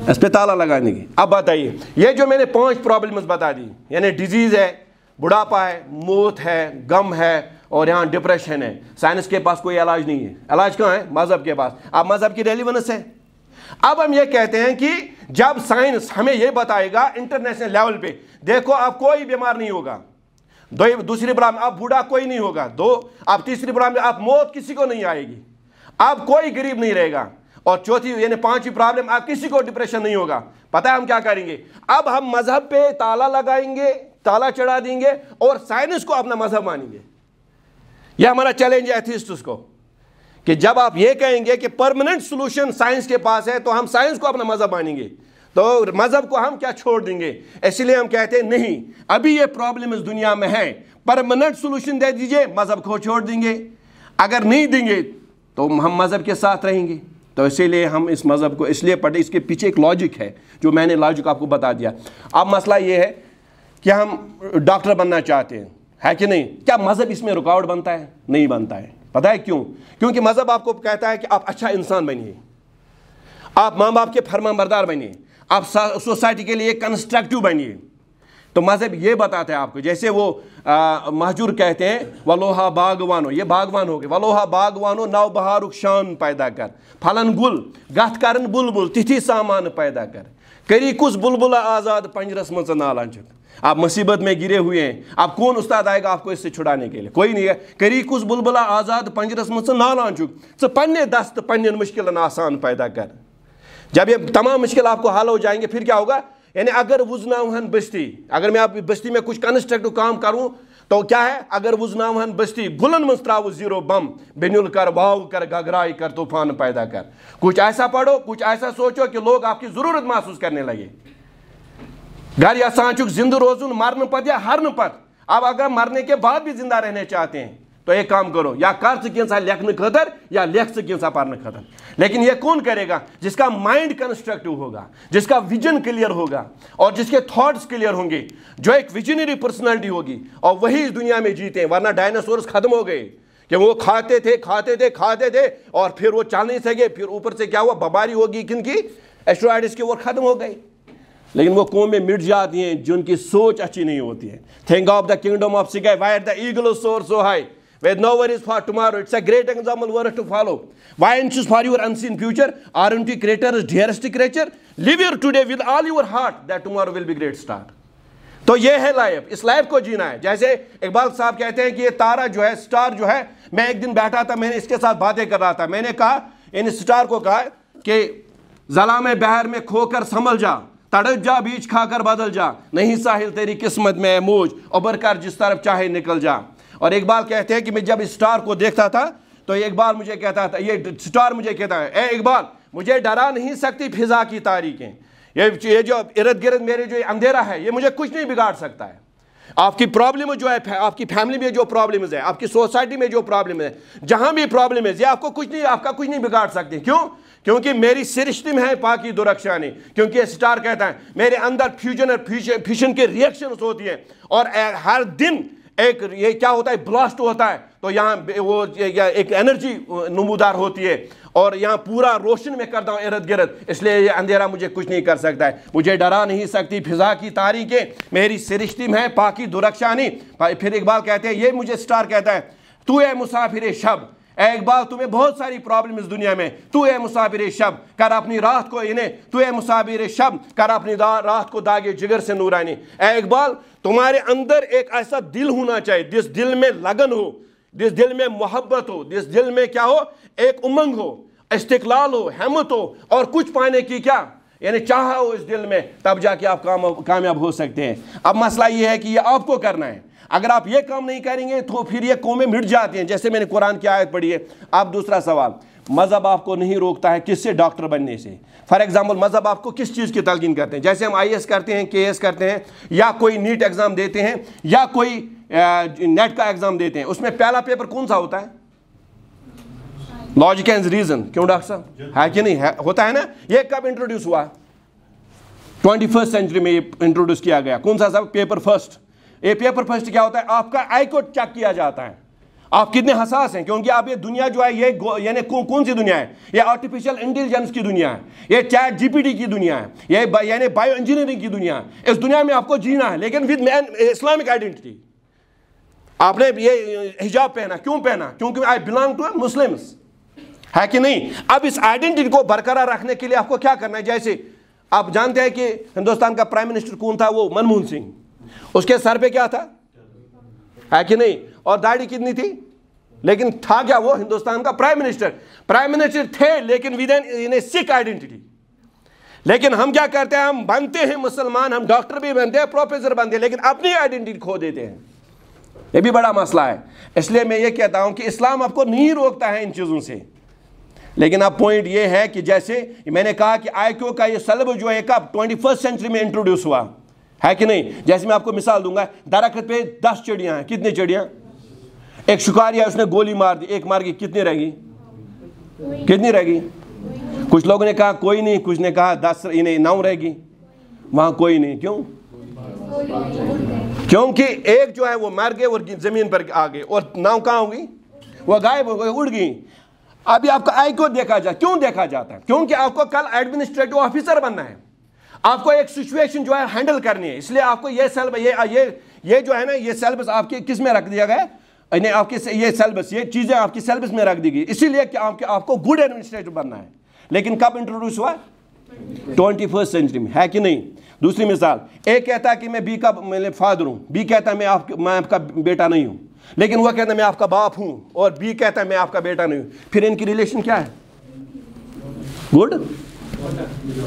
اس پہ تالا لگانے کی. اب بتائیے یہ جو میں نے 5 پرابلمز بتا دی، یعنی ڈیزیز ہے، بڑھاپا ہے، موت ہے، غم ہے اور یہاں ڈپریشن ہے. سائنس کے پاس کوئی علاج نہیں ہے. علاج کہاں ہے؟ مذہب کے پاس. اب مذہب کی ریلیونس ہے. اب ہم یہ کہتے ہیں کہ جب سائنس ہمیں یہ بتائے گا انٹرنیشنل لیول پہ، دیکھو اب کوئی بیمار نہیں ہوگا. دوسری پرابلم، اب بوڑھا کوئی نہیں ہوگا. اب تیسری پرابلم، اب موت کسی کو نہیں آئے گی. اب کوئی غریب نہیں رہے گا. اور چوتھی یعنی 5ویں پرابلم، اب کسی کو ڈپریشن نہیں ہوگا. پتہ ہے ہم کیا کریں گے؟ اب ہم مذہب پہ تالا لگائیں گے، تالا چڑھا دیں گے اور سائنس کو اپنا مذہب مانیں گے. یہ ہمارا چیلنج ہے ایتھیسٹس کو کہ جب آپ یہ کہیں گے کہ پرماننٹ سولوشن سائنس کے پاس ہے تو ہم سائنس کو اپنا مذہب مانیں گے، تو مذہب کو ہم کیا چھوڑ دیں گے. اس لیے ہم کہتے ہیں نہیں، ابھی یہ پرابلم اس دنیا میں ہے، پرماننٹ سولوشن دے دیجئے، مذہب کو چھوڑ دیں گے. اگر نہیں دیں گے تو ہم مذہب کے ساتھ رہیں گے. تو اسی لیے ہم اس مذہب کو اس لیے پڑھیں، اس کے پیچھے ایک لاجک ہے جو میں نے لاجک آپ کو بتا دیا۔ اب مسئلہ یہ ہے کہ ہم ڈاکٹر بننا چاہتے ہیں، ہے کہ نہیں؟ کیا مذہب اس میں رکاوٹ بنتا ہے؟ نہیں بنتا ہے۔ پتہ ہے کیوں؟ کیونکہ مذہب آپ کو کہتا ہے کہ آپ اچھا انسان بنیے، آپ ماں باپ کے فرمان بردار بنیے، آپ سوسائٹی کے لیے کنسٹرکٹیو بنیے۔ تو مذہب یہ بتاتا ہے آپ کو، جیسے وہ مہجور کہتے ہیں ولوہا باغوانو، یہ باغوان ہو گئے، ولوہا باغوانو نو بہارک شان پیدا کر، پھلن گل گتھ کرن بلبل تتھی سامان پیدا کر، کری کس بلبلہ آزاد پنجرس مز نالان چک۔ آپ مصیبت میں گرے ہوئے ہیں، آپ کون استاد آئے گا آپ کو اس سے چھڑانے کے لیے؟ کوئی نہیں ہے۔ کری کس بلبلہ آزاد پنجرس مز نالان چک، پنے دست پنن مشکلن آسان پیدا کر۔ جب یہ تمام مشکل آپ کو حل ہو جائیں گے پھر کیا ہوگا؟ یعنی اگر وزناوہن بستی، اگر میں آپ بستی میں کچھ کنسٹرکٹیو کام کروں تو کیا ہے؟ اگر وزناوہن بستی گلن مز تراو زیرو بم، بینل کر واو کر گگرائی کر طوفان پیدا کر۔ کچھ ایسا پڑھو، کچھ ایسا سوچو کہ لوگ آپ کی ضرورت محسوس کرنے لگے۔ گھر یسان چک زندہ روزن مرن پت یا ہرن پت۔ اب اگر مرنے کے بعد بھی زندہ رہنے چاہتے ہیں تو ایک کام کرو، یا کر سا لکھنے خاطر یا لکھ سا پڑھنے خاطر۔ لیکن یہ کون کرے گا؟ جس کا مائنڈ کنسٹرکٹیو ہوگا، جس کا ویژن کلیئر ہوگا اور جس کے تھاٹس کلیئر ہوں گے، جو ایک ویژنری پرسنالٹی ہوگی، اور وہی اس دنیا میں جیتے ہیں۔ ورنہ ڈائناسورس ختم ہو گئے کہ وہ کھاتے تھے اور پھر وہ چل نہیں سکے، پھر اوپر سے کیا ہوا؟ بمباری ہوگی کن کی؟ ایسٹرائڈس کی، وہ ختم ہو گئی۔ لیکن وہ قومیں مٹ جاتی ہیں جن کی سوچ اچھی نہیں ہوتی ہے۔ Think of the kingdom of sky where the eagle soar so high with no worries for tomorrow. It's a great example worth to follow. Why anxious for your unseen future? Aren't you creator's dearest creature? Live your today with all your heart that tomorrow will be great start. تو یہ ہے life, اس life کو جینا ہے۔ جیسے اقبال صاحب کہتے ہیں کہ یہ تارا جو ہے، سٹار جو ہے، میں ایک دن بیٹھا تھا، میں نے اس کے ساتھ باتیں کر رہا تھا، میں نے کہا ان سٹار کو کہا کہ ظلام بحر میں کھو کر سنبھل جا، تڑپ جا بیچ کھا کر بدل جا، نہیں ساحل تیری قسمت میں ہے موج، ابھر کر جس طرف چاہے نکل جا۔ اور اقبال کہتے ہیں کہ میں جب اس سٹار کو دیکھتا تھا تو یہ اقبال مجھے کہتا تھا، یہ سٹار مجھے کہتا ہے، اے اقبال مجھے ڈرا نہیں سکتی فضا کی تاریکیں، یہ جو ارد گرد میرے جو اندھیرا ہے یہ مجھے کچھ نہیں بگاڑ سکتا ہے۔ آپ کی پرابلم جو ہے، آپ کی فیملی میں جو پرابلمز ہے، آپ کی سوسائٹی میں جو پرابلم ہے، جہاں بھی پرابلم ہے، یہ آپ کا کچھ نہیں بگاڑ سکتے۔ کیوں؟ کیونکہ میری سرشتم ہے پاکی درخشانی۔ کیونکہ یہ سٹار کہتا ہے میرے اندر فیوژن اور فیشن کے ریئیکشنز ہوتی ہیں، اور ہر دن ایک یہ کیا ہوتا ہے؟ بلاسٹ ہوتا ہے، تو یہاں وہ ایک انرجی نمودار ہوتی ہے، اور یہاں پورا روشن میں کرتا ہوں ارد گرد، اس لیے یہ اندھیرا مجھے کچھ نہیں کر سکتا ہے۔ مجھے ڈرا نہیں سکتی فضا کی تاریکیں، میری سرشتم ہے پاکی درخشانی۔ پھر اقبال کہتے ہیں، یہ مجھے سٹار کہتا ہے، تو اے مسافر شب، اے اقبال تمہیں بہت ساری پرابلم اس دنیا میں، تو اے مسافر شب کر اپنی رات کو تو اے مسافر شب کر اپنی رات کو داغے جگر سے نورانی۔ اے اقبال تمہارے اندر ایک ایسا دل ہونا چاہیے جس دل میں لگن ہو، جس دل میں محبت ہو، جس دل میں کیا ہو؟ ایک امنگ ہو، استقلال ہو، ہمت ہو، اور کچھ پانے کی کیا یعنی چاہا ہو اس دل میں، تب جا کے آپ کامیاب ہو سکتے ہیں۔ اب مسئلہ یہ ہے کہ یہ آپ کو کرنا ہے۔ اگر آپ یہ کام نہیں کریں گے تو پھر یہ قومیں مٹ جاتی ہیں، جیسے میں نے قرآن کی آیت پڑھی ہے۔ اب دوسرا سوال، مذہب آپ کو نہیں روکتا ہے کس سے؟ ڈاکٹر بننے سے۔ فار ایگزامپل مذہب آپ کو کس چیز کی تلقین کرتے ہیں؟ جیسے ہم آئی ایس کرتے ہیں، کے ایس کرتے ہیں، یا کوئی نیٹ ایگزام دیتے ہیں، یا کوئی نیٹ کا ایگزام دیتے ہیں، اس میں پہلا پیپر کون سا ہوتا ہے؟ Logic and reason. کیوں ڈاکٹر صاحب؟ ہے کہ نہیں ہوتا ہے نا؟ یہ کب انٹروڈیوس ہوا؟ 21st سینچری میں یہ انٹروڈیوس کیا گیا۔ کون سا سب؟ Paper first. یہ پیپر فرسٹ کیا ہوتا ہے؟ آپ کا آئی کو چیک کیا جاتا ہے، آپ کتنے حساس ہیں، کیونکہ آپ یہ دنیا جو ہے یہ یعنی کون سی دنیا ہے؟ یہ آرٹیفیشل انٹیلیجنس کی دنیا ہے، یہ چیٹ GPT کی دنیا ہے، یہ یعنی بایو انجینئرنگ کی دنیا ہے۔ اس دنیا میں آپ کو جینا ہے، لیکن ود اسلامک آئیڈینٹی۔ آپ نے یہ حجاب پہنا، کیوں پہنا؟ کیونکہ آئی بلانگ ٹو مسلمس، ہے کہ نہیں؟ اب اس آئیڈینٹی کو برقرار رکھنے کے لیے آپ کو کیا کرنا ہے؟ جیسے آپ جانتے ہیں کہ ہندوستان کا پرائم منسٹر کون تھا؟ وہ منموہن سنگھ۔ اس کے سر پہ کیا تھا؟ ہے کہ نہیں؟ اور داڑھی کتنی تھی؟ لیکن تھا کیا؟ وہ ہندوستان کا پرائم منسٹر تھے، لیکن ود این سکھ آئیڈینٹی۔ لیکن ہم کیا کرتے ہیں؟ ہم بنتے ہیں مسلمان، ہم ڈاکٹر بھی بنتے ہیں، پروفیسر بنتے ہیں، لیکن اپنی آئیڈینٹی کھو دیتے ہیں۔ یہ بھی بڑا مسئلہ ہے۔ اس لیے میں یہ کہتا ہوں کہ اسلام آپ کو نہیں روکتا ہے ان چیزوں سے، لیکن اب پوائنٹ یہ ہے کہ جیسے میں نے کہا کہ آئی کیو کا یہ سلب جو ہے کب 21st سینچری میں انٹروڈیوس ہوا، ہے کہ نہیں؟ جیسے میں آپ کو مثال دوں گا، درخت پہ 10 چڑیاں ہیں، کتنی چڑیاں؟ ایک شکاری ہے، اس نے گولی مار دی، ایک مار گئی، کتنی رہ گئی؟ کتنی رہ گئی؟ کچھ لوگوں نے کہا کوئی نہیں, کچھ نے کہا 10 9 رہ گی, وہاں کوئی نہیں. کیوں؟ کیونکہ ایک جو ہے وہ مر گئے اور زمین پر آ گئے, اور 9 کہاں ہو گئی؟ وہ غائب ہو گئی, اڑ گئی. ابھی آپ کا آئی کو دیکھا جاتا, کیوں دیکھا جاتا ہے؟ کیونکہ آپ کو کل ایڈمنسٹریٹو آفیسر بننا ہے, آپ کو ایک سچویشن جو ہے ہینڈل کرنی ہے. اس لیے آپ کو یہ جو ہے نا, یہ سیلبس آپ کے کس میں رکھ دیا گیا؟ آپ کے یہ سیلبس, یہ چیزیں آپ کی سیلبس میں رکھ دی گئی, اسی لیے کہ آپ کو گڈ ایڈمنسٹریٹر بننا ہے. لیکن کب انٹروڈیوس ہوا؟ 21 سینچری میں, ہے کہ نہیں؟ دوسری مثال, ایک کہتا ہے کہ میں بی کا فادر ہوں, بی کہتا ہے میں آپ کا بیٹا نہیں ہوں, لیکن وہ کہتا ہے میں آپ کا باپ ہوں, اور بی کہتا ہے میں آپ کا بیٹا نہیں ہوں. پھر ان کی ریلیشن کیا ہے؟ گڈ.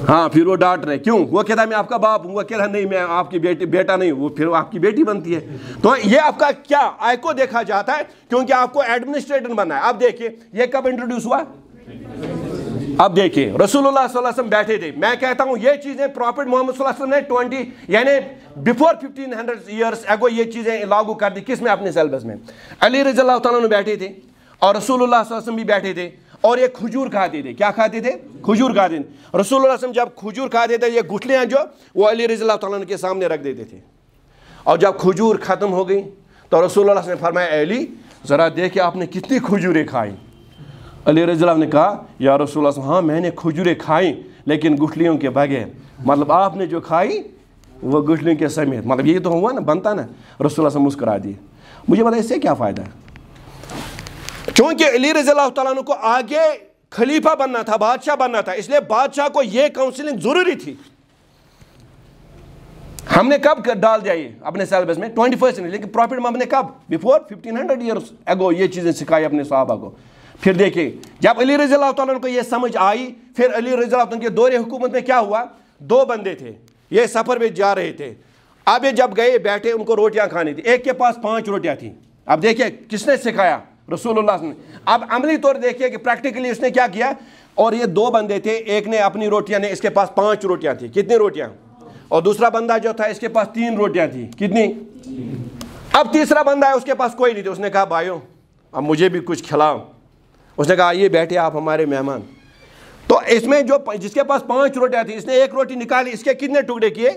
ہاں, پھر وہ ڈانٹ رہے, کیوں؟ وہ کہتا ہے میں آپ کا باپ ہوں, وہ کہتا ہے نہیں میں آپ کی بیٹا نہیں ہوں, وہ پھر آپ کی بیٹی بنتی ہے. تو یہ آپ کا کیا آئی کو دیکھا جاتا ہے, کیونکہ آپ کو ایڈمنسٹریٹر بننا ہے. اب دیکھیے یہ کب انٹروڈیوس ہوا؟ اب دیکھیے رسول اللہ صلی اللہ علیہ وسلم بیٹھے تھے. میں کہتا ہوں یہ چیزیں پروفٹ محمد صلی اللہ علیہ وسلم نے 20 یعنی بیفور 1500 ایئرس اگو یہ چیزیں لاگو کر دی. کس میں؟ اپنے سیلبس میں. علی رضی اللہ تعالیٰ عنہ بیٹھے تھے, اور رسول اللہ صلی اللہ علیہ وسلم بھی بیٹھے تھے, اور یہ کھجور کھاتے تھے. کیا کھاتے تھے؟ کھجور کھاتے تھے. رسول اللہ صلی اللہ علیہ وسلم جب کھجور کھاتے تھے, یہ گٹھلیاں جو وہ علی رضی اللہ تعالیٰ عنہ کے سامنے رکھ دیتے تھے, اور جب کھجور ختم ہو گئی تو رسول اللہ صلی اللہ علیہ وسلم نے فرمایا اے علی ذرا دیکھیں آپ نے کتنی کھجوریں کھائیں. علی رضی اللہ نے کہا یا رسول اللہ ہاں میں نے کھجوریں کھائیں لیکن گٹھلیوں کے بغیر. مطلب آپ نے جو کھائی وہ گٹھلیوں کے سمیت, مطلب یہ تو ہوا نا, بنتا نا. رسول اللہ سے مسکرا دیے. مجھے بتا اس سے کیا فائدہ ہے؟ چونکہ علی رضی اللہ تعالیٰ عنہ کو آگے خلیفہ بننا تھا, بادشاہ بننا تھا, اس لیے بادشاہ کو یہ کاؤنسلنگ ضروری تھی. ہم نے کب ڈال دیا یہ اپنے سیلبس میں؟ 21 سینچری. لیکن پروفٹ محمد نے کب؟ بیفور 1500 ایئرس اگو یہ چیزیں سکھائی اپنے صحابہ کو. پھر دیکھیں جب علی رضی اللہ تعالیٰ عنہ کو یہ سمجھ آئی, پھر علی رضی اللہ عنہ کے دور حکومت میں کیا ہوا؟ 2 بندے تھے, یہ سفر میں جا رہے تھے. اب یہ جب گئے بیٹھے, ان کو روٹیاں کھانی تھی. ایک کے پاس 5 روٹیاں تھیں. اب دیکھیے کس نے سکھایا؟ رسول اللہ نے. اب عملی طور دیکھیے کہ پریکٹیکلی اس نے کیا کیا. اور یہ 2 بندے تھے, ایک نے اپنی روٹیاں نے, اس کے پاس 5 روٹیاں تھیں. کتنی روٹیاں؟ اور دوسرا بندہ جو تھا اس کے پاس 3 روٹیاں تھیں. کتنی؟ اب تیسرا بندہ ہے, اس کے پاس کوئی نہیں تھی. اس نے کہا بھائیوں اب مجھے بھی کچھ کھلاؤ. اس نے کہا یہ بیٹھے آپ ہمارے مہمان. تو اس میں جو جس کے پاس 5 روٹیاں تھیں, اس نے 1 روٹی نکالی, اس کے کتنے ٹکڑے کیے؟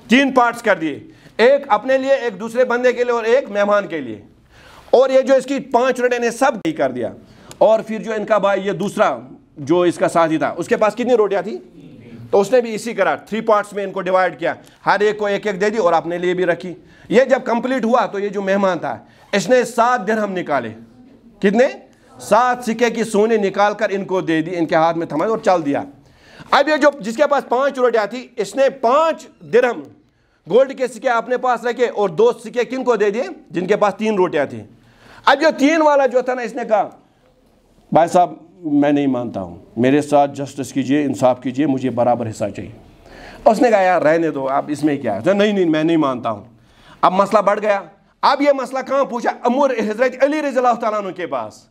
3 پارٹس کر دیے, ایک اپنے لیے, ایک دوسرے بندے کے لیے, اور ایک مہمان کے لیے. اور یہ جو اس کی 5 روٹیاں نے سب ہی کر دیا. اور پھر جو ان کا بھائی یہ دوسرا جو اس کا ساتھی تھا, اس کے پاس کتنی روٹیاں تھیں؟ تو اس نے بھی اسی کرا 3 پارٹس میں ان کو ڈیوائڈ کیا, ہر ایک کو 1 دے دی اور اپنے لیے بھی رکھی. یہ جب کمپلیٹ ہوا تو یہ جو مہمان تھا اس نے 7 درہم نکالے. کتنے؟ 7 سکے کی سونے نکال کر ان کو دے دی, ان کے ہاتھ میں تھما اور چل دیا. اب یہ جو جس کے پاس 5 روٹیاں تھی, اس نے 5 درہم گولڈ کے سکے اپنے پاس رکھے, اور 2 سکے کن کو دے دیے؟ جن کے پاس 3 روٹیاں تھیں. اب جو 3 والا جو تھا نا, اس نے کہا بھائی صاحب میں نہیں مانتا ہوں, میرے ساتھ جسٹس کیجئے, انصاف کیجئے, مجھے برابر حصہ چاہیے. اس نے کہا یار رہنے دو, اب اس میں کیا ہے؟ نہیں میں نہیں مانتا ہوں. اب مسئلہ بڑھ گیا. اب یہ مسئلہ کہاں پوچھا؟ امور حضرت علی رضی اللہ تعالیٰ عنہ کے پاس,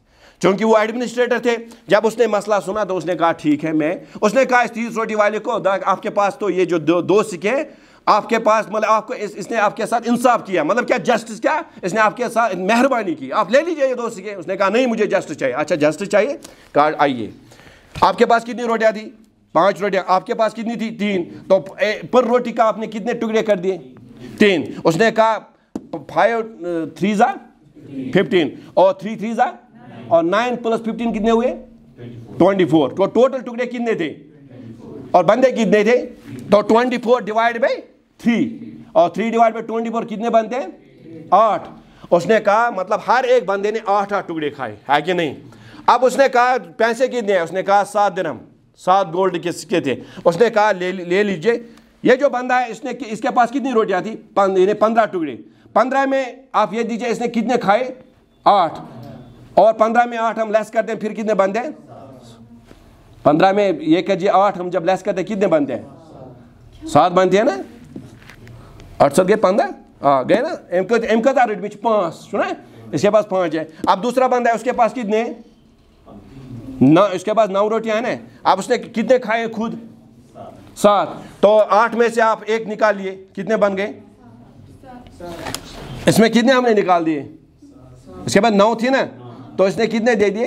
چونکہ وہ ایڈمنسٹریٹر تھے. جب اس نے مسئلہ سنا تو اس نے کہا ٹھیک ہے اس نے کہا اس 30 روٹی والے کو, آپ کے پاس تو یہ جو 2 سکے آپ کے پاس, مطلب آپ کو اس نے آپ کے ساتھ انصاف کیا, مطلب کیا جسٹس, کیا اس نے آپ کے ساتھ مہربانی کی, آپ لے لیجئے یہ 2 سکے. اس نے کہا نہیں مجھے جسٹس چاہیے. اچھا جسٹس چاہیے, کہا آئیے. آپ کے پاس کتنی روٹیاں تھی؟ 5 روٹیاں. آپ کے پاس کتنی تھی؟ 3. تو پر روٹی کا آپ نے کتنے ٹکڑے کر دیے؟ 3. اس نے کہا 5 3 15 اور 3 3 اور 9 + 15 کتنے ہوئے؟ 24. تو ٹوٹل ٹکڑے کتنے تھے اور بندے کتنے تھے؟ تو 24 ڈیوائڈ بائی 3 اور 3 ڈیوائڈ بائی 24 کتنے بنتے ہیں؟ 8. اس نے کہا مطلب ہر ایک بندے نے 8 ٹکڑے کھائے, ہے کہ نہیں؟ اب اس نے کہا پیسے کتنے ہیں؟ اس نے کہا 7 درہم, 7 گولڈ کے سکے تھے. اس نے کہا لے لیجئے. یہ جو بندہ ہے اس کے پاس کتنی روٹیاں تھی؟ 15 ٹکڑے. 15 میں آپ یہ دیجئے اس نے کتنے کھائے؟ 8. اور 15 میں 8 ہم لیس کرتے ہیں, پھر کتنے بنتے ہیں؟ 15 میں یہ کہجیے 8 ہم جب لیس کرتے ہیں کتنے بنتے ہیں؟ 7 بنتے ہیں نا. 8 7 گئے 15 گئے نا. ایم کا ریٹ بچ 5 سنا ہے, اس کے پاس 5 ہے. اب دوسرا بندہ ہے, اس کے پاس کتنے؟ اس کے پاس 9 روٹیاں ہیں نا. اب اس نے کتنے کھائے خود؟ 7. تو 8 میں سے آپ 1 نکال لیے, کتنے بن گئے؟ اس میں کتنے ہم نے نکال دیے؟ اس کے بعد 9 تھی نا, تو اس نے کتنے دے دیے؟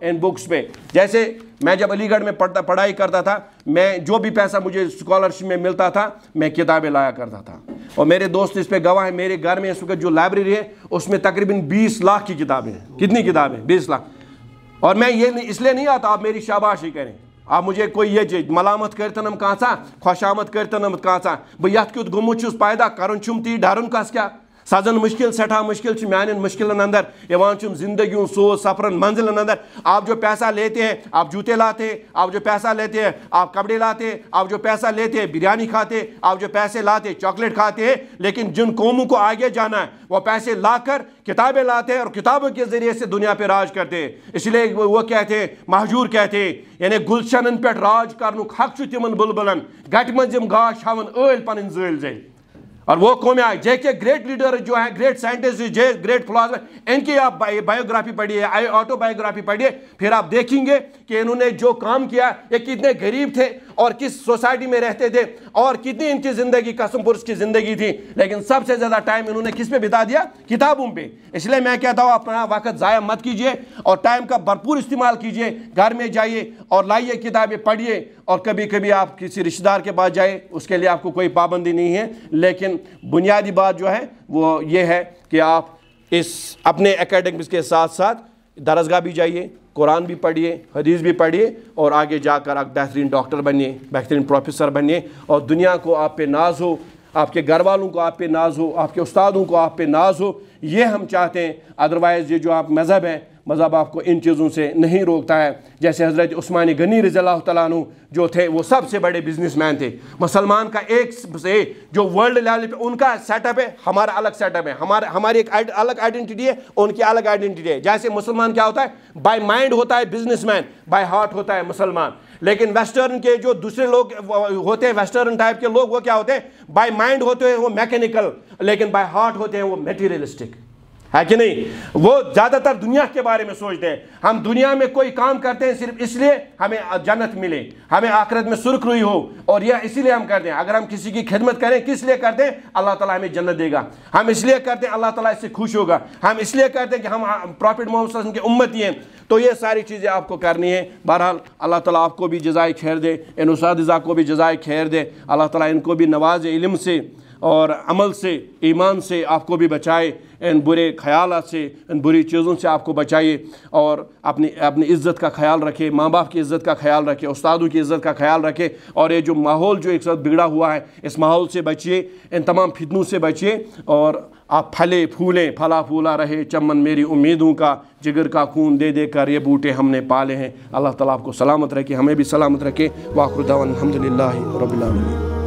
ان بکس پہ. جیسے میں جب علی گڑھ میں پڑھائی کرتا تھا, میں جو بھی پیسہ مجھے اسکالرشپ میں ملتا تھا میں کتابیں لایا کرتا تھا, اور میرے دوست اس پہ گواہ ہیں. میرے گھر میں اس وقت جو لائبریری ہے اس میں تقریباً 20 لاکھ کی کتابیں ہیں. کتنی کتابیں؟ 20 لاکھ. اور میں یہ اس لیے نہیں آتا آپ میری شاباشی کریں, آپ مجھے کوئی یہ چیز ملامت کرتنم کانسا خوشامت کرتنم کانسا بہ یت کیت گومت چھس پیدا کرن چھم تی ڈرن کس کیا سزن مشکل سٹھا مشکل چھ میانن مشکلن اندر یوان چھم زندگی سوز سفرن منزلن اندر. آپ جو پیسہ لیتے ہیں آپ جوتے لاتے, آپ جو پیسہ لیتے ہیں آپ کپڑے لاتے, آپ جو پیسہ لیتے ہیں بریانی کھاتے, آپ جو پیسے لاتے چاکلیٹ کھاتے ہیں, لیکن جن قوموں کو آگے جانا ہے وہ پیسے لا کر کتابیں لاتے ہیں اور کتابوں کے ذریعے سے دنیا پہ راج کرتے ہیں. اس لیے وہ کہتے ہیں مہجور کہتے ہیں یعنی گلشنن پہ راج کرنک حق چھ تمن بلبلن گٹ منزم گاش ہاون ٲلۍ پنن زٲلۍ زٲلۍ. اور وہ قوم آئے جے کے گریٹ لیڈر جو ہیں, گریٹ سائنٹسٹ, گریٹ فلاسفر, ان کی آپ بایوگرافی پڑھیے, آٹو بایوگرافی پڑھیے, پھر آپ دیکھیں گے کہ انہوں نے جو کام کیا یہ کتنے غریب تھے اور کس سوسائٹی میں رہتے تھے اور کتنی ان کی زندگی قسم پرس کی زندگی تھی, لیکن سب سے زیادہ ٹائم انہوں نے کس پہ بتا دیا؟ کتابوں پہ. اس لیے میں کہتا ہوں اپنا وقت ضائع مت کیجیے اور ٹائم کا بھرپور استعمال کیجیے. گھر میں جائیے اور لائیے کتابیں پڑھیے, اور کبھی کبھی آپ کسی رشتہ دار کے پاس جائیں, اس کے لیے آپ کو کوئی پابندی نہیں ہے, لیکن بنیادی بات جو ہے وہ یہ ہے کہ آپ اس اپنے اکیڈمکس کے ساتھ ساتھ درسگاہ بھی جائیے, قرآن بھی پڑھیے, حدیث بھی پڑھیے, اور آگے جا کر آپ بہترین ڈاکٹر بنیے, بہترین پروفیسر بنیے, اور دنیا کو آپ پہ ناز ہو, آپ کے گھر والوں کو آپ پہ ناز ہو, آپ کے استادوں کو آپ پہ ناز ہو. یہ ہم چاہتے ہیں. ادروائز یہ جو آپ مذہب ہے, مذہب آپ کو ان چیزوں سے نہیں روکتا ہے. جیسے حضرت عثمان غنی رضی اللہ تعالیٰ عنہ جو تھے وہ سب سے بڑے بزنس مین تھے. مسلمان کا ایک سے جو ورلڈ لیول پہ ان کا سیٹ اپ ہے, ہمارا الگ سیٹ اپ ہے, ہماری ایک الگ آئیڈینٹی ہے, ان کی الگ آئیڈینٹی ہے. جیسے مسلمان کیا ہوتا ہے, بائی مائنڈ ہوتا ہے بزنس مین, بائی ہارٹ ہوتا ہے مسلمان. لیکن ویسٹرن کے جو دوسرے لوگ ہوتے ہیں, ویسٹرن ٹائپ کے لوگ, وہ کیا ہوتے ہیں, بائی مائنڈ ہوتے ہیں وہ میکینیکل, لیکن بائی ہارٹ ہوتے ہیں وہ میٹیریلسٹک, ہے کہ نہیں. وہ زیادہ تر دنیا کے بارے میں سوچتے ہیں. ہم دنیا میں کوئی کام کرتے ہیں صرف اس لیے ہمیں جنت ملے, ہمیں آخرت میں سرخ روئی ہو, اور یہ اسی لیے ہم کرتے ہیں. اگر ہم کسی کی خدمت کریں کس لیے کرتے ہیں؟ اللہ تعالیٰ ہمیں جنت دے گا. ہم اس لیے کرتے ہیں اللہ تعالیٰ اس سے خوش ہوگا. ہم اس لیے کرتے ہیں کہ ہم پروفٹ محمد صلی اللہ علیہ وسلم کے امتی ہیں. تو یہ ساری چیزیں آپ کو کرنی ہے. بہرحال اللہ تعالیٰ آپ کو بھی جزائے خیر دے, ان اساتذہ کو بھی جزائے خیر دے. اللہ تعالیٰ ان کو بھی نواز علم سے اور عمل سے, ایمان سے آپ کو بھی بچائے, ان برے خیالات سے, ان بری چیزوں سے آپ کو بچائیے, اور اپنی عزت کا خیال رکھے, ماں باپ کی عزت کا خیال رکھے, استادوں کی عزت کا خیال رکھے, اور یہ جو ماحول جو ایک ساتھ بگڑا ہوا ہے اس ماحول سے بچیے, ان تمام فتنوں سے بچیے, اور آپ پھلے پھولیں, پھلا پھولا رہے چمن میری امیدوں کا, جگر کا خون دے دے کر یہ بوٹے ہم نے پالے ہیں. اللہ تعالیٰ آپ کو سلامت رکھے, ہمیں بھی سلامت رکھے. وآخر دعوانا الحمدللہ رب العالمین.